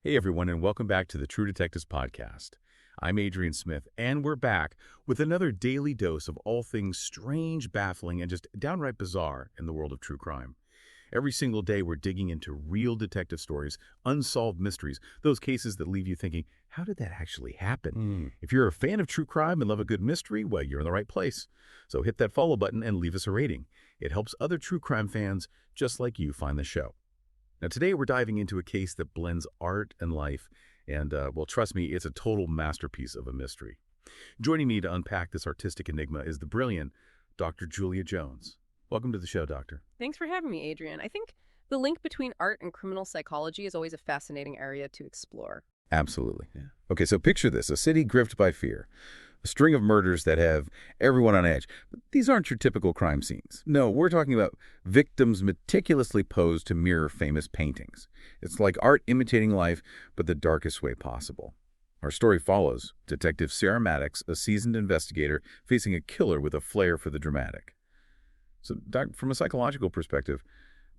Hey everyone, and welcome back to the True Detectives podcast. I'm Adrian Smith, and we're back with another daily dose of all things strange, baffling, and just downright bizarre in the world of true crime. Every single day, we're digging into real detective stories, unsolved mysteries, those cases that leave you thinking, how did that actually happen? If you're a fan of true crime and love a good mystery, well, you're in the right place. So hit that follow button and leave us a rating. It helps other true crime fans just like you find the show. Now, today we're diving into a case that blends art and life, and, well, trust me, it's a total masterpiece of a mystery. Joining me to unpack this artistic enigma is the brilliant Dr. Julia Jones. Welcome to the show, Doctor. Thanks for having me, Adrian. I think the link between art and criminal psychology is always a fascinating area to explore. Absolutely. Yeah. Okay, so picture this, a city gripped by fear. A string of murders that have everyone on edge. But these aren't your typical crime scenes. No, we're talking about victims meticulously posed to mirror famous paintings. It's like art imitating life, but the darkest way possible. Our story follows Detective Sarah Maddox, a seasoned investigator, facing a killer with a flair for the dramatic. So, Doc, from a psychological perspective,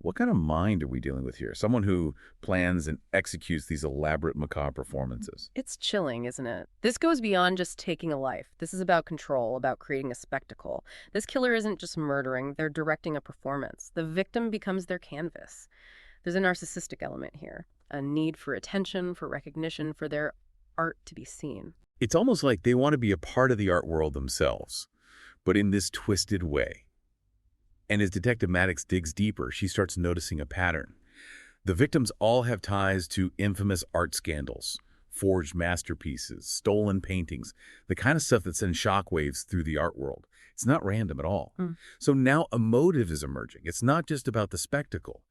what kind of mind are we dealing with here? Someone who plans and executes these elaborate macabre performances. It's chilling, isn't it? This goes beyond just taking a life. This is about control, about creating a spectacle. This killer isn't just murdering, they're directing a performance. The victim becomes their canvas. There's a narcissistic element here, a need for attention, for recognition, for their art to be seen. It's almost like they want to be a part of the art world themselves, but in this twisted way. And as Detective Maddox digs deeper, she starts noticing a pattern. The victims all have ties to infamous art scandals, forged masterpieces, stolen paintings, the kind of stuff that sends shockwaves through the art world. It's not random at all. So now a motive is emerging. It's not just about the spectacle.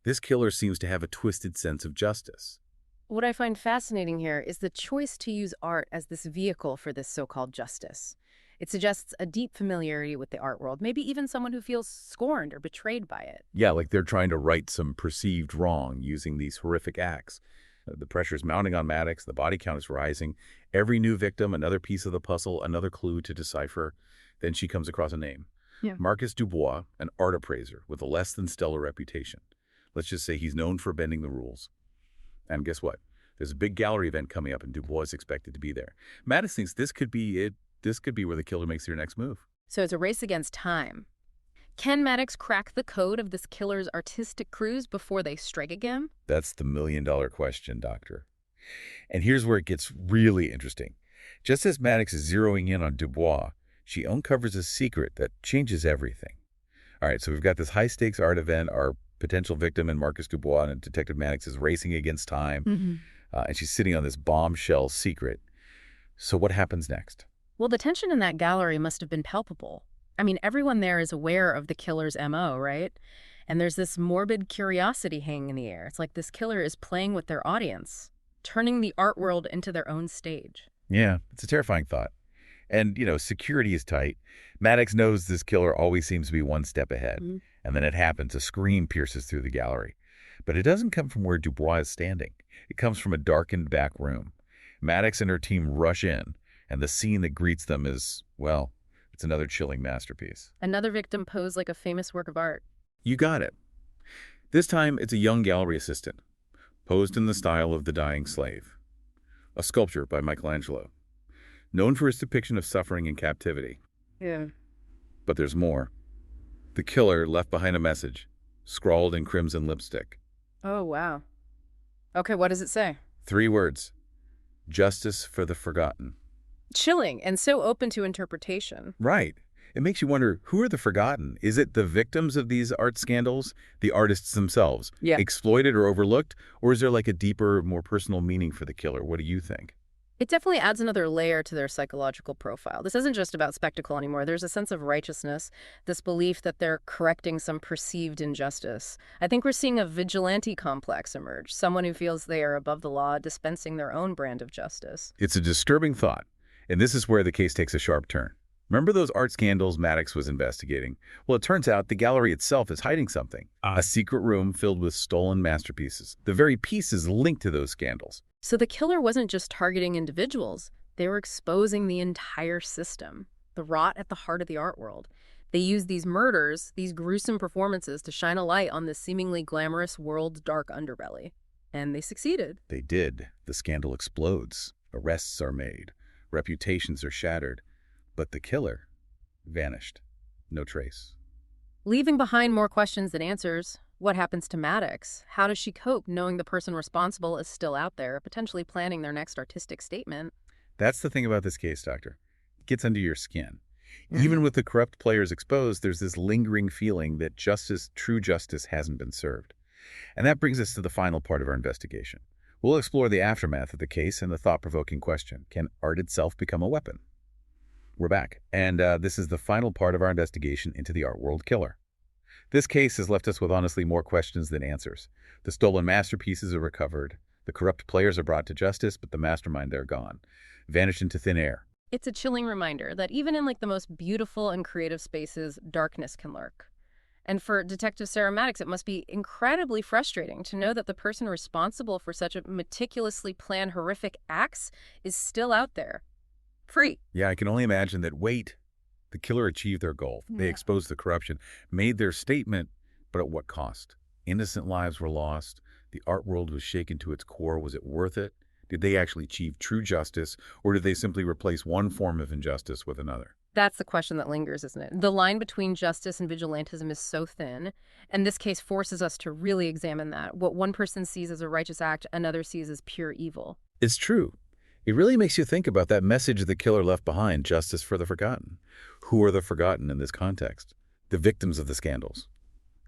This killer seems to have a twisted sense of justice. What I find fascinating here is the choice to use art as this vehicle for this so-called justice. It suggests a deep familiarity with the art world, maybe even someone who feels scorned or betrayed by it. Yeah, like they're trying to right some perceived wrong using these horrific acts. The pressure's mounting on Maddox, the body count is rising. Every new victim, another piece of the puzzle, another clue to decipher. Then she comes across a name. Yeah. Marcus Dubois, an art appraiser with a less than stellar reputation. Let's just say he's known for bending the rules. And guess what? There's a big gallery event coming up, and Dubois is expected to be there. Maddox thinks this could be it. This could be where the killer makes their next move. So it's a race against time. Can Maddox crack the code of this killer's artistic cruise before they strike again? That's the million-dollar question, Doctor. And here's where it gets really interesting. Just as Maddox is zeroing in on Dubois, she uncovers a secret that changes everything. All right, so we've got this high-stakes art event. Our potential victim in Marcus Dubois and Detective Maddox is racing against time, and she's sitting on this bombshell secret. So what happens next? Well, the tension in that gallery must have been palpable. I mean, everyone there is aware of the killer's MO, right? And there's this morbid curiosity hanging in the air. It's like this killer is playing with their audience, turning the art world into their own stage. Yeah, it's a terrifying thought. And, security is tight. Maddox knows this killer always seems to be one step ahead. And then it happens. A scream pierces through the gallery. But it doesn't come from where Dubois is standing. It comes from a darkened back room. Maddox and her team rush in, and the scene that greets them is, well, it's another chilling masterpiece. Another victim posed like a famous work of art. You got it. This time, it's a young gallery assistant, posed in the style of The Dying Slave, a sculpture by Michelangelo, known for his depiction of suffering and captivity. Yeah. But there's more. The killer left behind a message, scrawled in crimson lipstick. Oh, wow. Okay, what does it say? 3 words. Justice for the forgotten. Chilling and so open to interpretation. Right. It makes you wonder, who are the forgotten? Is it the victims of these art scandals, the artists themselves, exploited or overlooked? Or is there like a deeper, more personal meaning for the killer? What do you think? It definitely adds another layer to their psychological profile. This isn't just about spectacle anymore. There's a sense of righteousness, this belief that they're correcting some perceived injustice. I think we're seeing a vigilante complex emerge, someone who feels they are above the law, dispensing their own brand of justice. It's a disturbing thought, and this is where the case takes a sharp turn. Remember those art scandals Maddox was investigating? Well, it turns out the gallery itself is hiding something. A secret room filled with stolen masterpieces. The very pieces linked to those scandals. So the killer wasn't just targeting individuals. They were exposing the entire system, the rot at the heart of the art world. They used these murders, these gruesome performances, to shine a light on the seemingly glamorous world's dark underbelly. And they succeeded. They did. The scandal explodes. Arrests are made. Reputations are shattered. But the killer vanished. No trace. Leaving behind more questions than answers. What happens to Maddox? How does she cope knowing the person responsible is still out there, potentially planning their next artistic statement? That's the thing about this case, Doctor. It gets under your skin. Even with the corrupt players exposed, there's this lingering feeling that justice, true justice, hasn't been served. And that brings us to the final part of our investigation. We'll explore the aftermath of the case and the thought-provoking question, can art itself become a weapon? We're back, and this is the final part of our investigation into the art world killer. This case has left us with honestly more questions than answers. The stolen masterpieces are recovered. The corrupt players are brought to justice, but the mastermind, they're gone. Vanished into thin air. It's a chilling reminder that even in the most beautiful and creative spaces, darkness can lurk. And for Detective Sarah Maddox, it must be incredibly frustrating to know that the person responsible for such a meticulously planned horrific acts is still out there, free. Yeah, I can only imagine that. Wait, the killer achieved their goal. They exposed the corruption, made their statement, but at what cost? Innocent lives were lost. The art world was shaken to its core. Was it worth it? Did they actually achieve true justice, or did they simply replace one form of injustice with another? That's the question that lingers, isn't it? The line between justice and vigilantism is so thin, and this case forces us to really examine that. What one person sees as a righteous act, another sees as pure evil. It's true. It really makes you think about that message the killer left behind, justice for the forgotten. Who are the forgotten in this context? The victims of the scandals?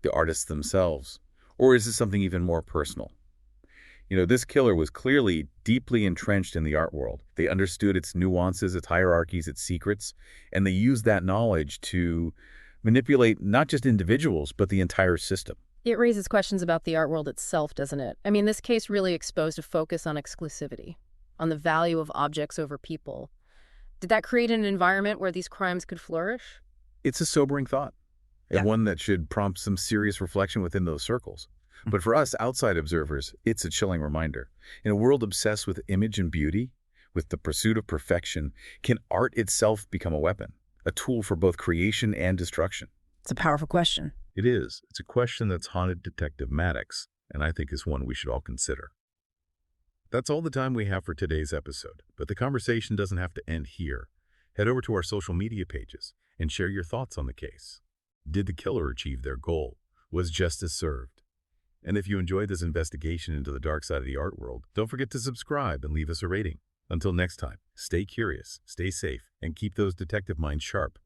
The artists themselves? Or is it something even more personal? This killer was clearly deeply entrenched in the art world. They understood its nuances, its hierarchies, its secrets, and they used that knowledge to manipulate not just individuals, but the entire system. It raises questions about the art world itself, doesn't it? I mean, this case really exposed a focus on exclusivity, on the value of objects over people. Did that create an environment where these crimes could flourish? It's a sobering thought, and Yeah. one that should prompt some serious reflection within those circles. But for us outside observers, it's a chilling reminder. In a world obsessed with image and beauty, with the pursuit of perfection, can art itself become a weapon, a tool for both creation and destruction? It's a powerful question. It is. It's a question that's haunted Detective Maddox, and I think is one we should all consider. That's all the time we have for today's episode, but the conversation doesn't have to end here. Head over to our social media pages and share your thoughts on the case. Did the killer achieve their goal? Was justice served? And if you enjoyed this investigation into the dark side of the art world, don't forget to subscribe and leave us a rating. Until next time, stay curious, stay safe, and keep those detective minds sharp.